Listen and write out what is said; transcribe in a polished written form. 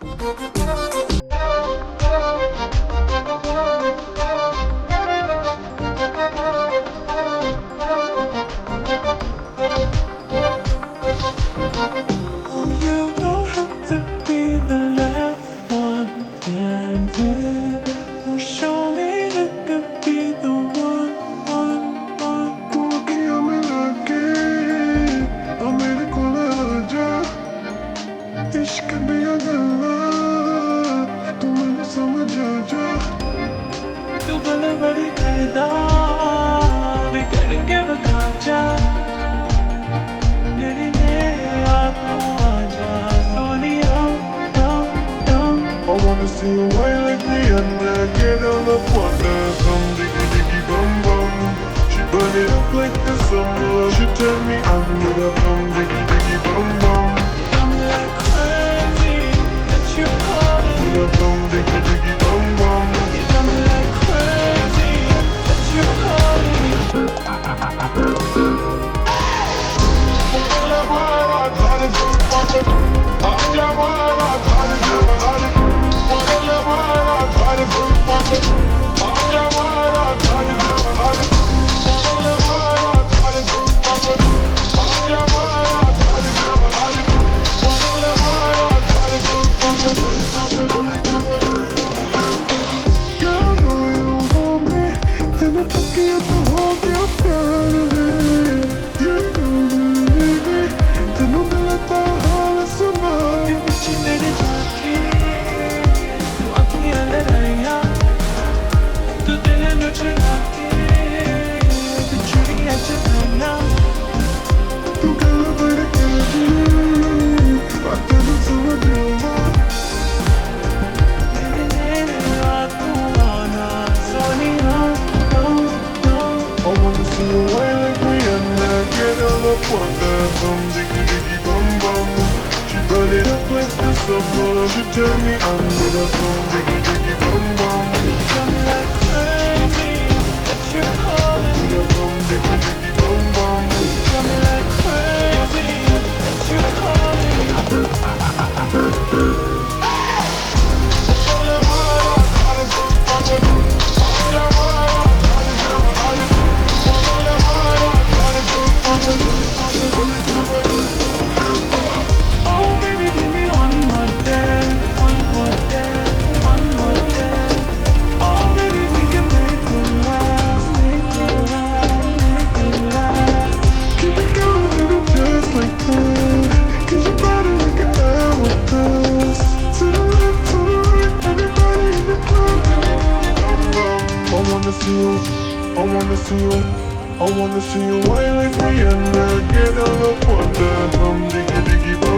You don't have to be the last one standing. Show me you could be the one. तू अखियां मिला के मेरे कोल आजा इश्क दियां गल्लां तू मैनू समझ आजा तू गल्ल बड़ी करदा वे करके विखा मेरी नेहा तू आजा Sonia I wanna see you wine like Rihanna. Get on the water, come diggy diggy bum bum. She burn it up like the summer. She tell me I'm gonna come diggy diggy bum bum. I'm like crazy that you calling me. Gonna come diggy diggy bum bum. You got me like crazy that you calling me. She tell me I'm gonna come diggy diggy bum bum. I'm like crazy that you calling me. Gonna come diggy diggy bum bum. I'm like crazy that you calling me. Oh baby, give me one more dance, one more dance, one more dance. Oh baby, we can make it last, make it last, make it last. Keep it going little just like that. 'Cause your body like an hourglass. To the left, to the right, everybody in the club. I wanna see you, I wanna see you, I wanna see you wine like Rihanna. Get on the water, come diggy diggy bum.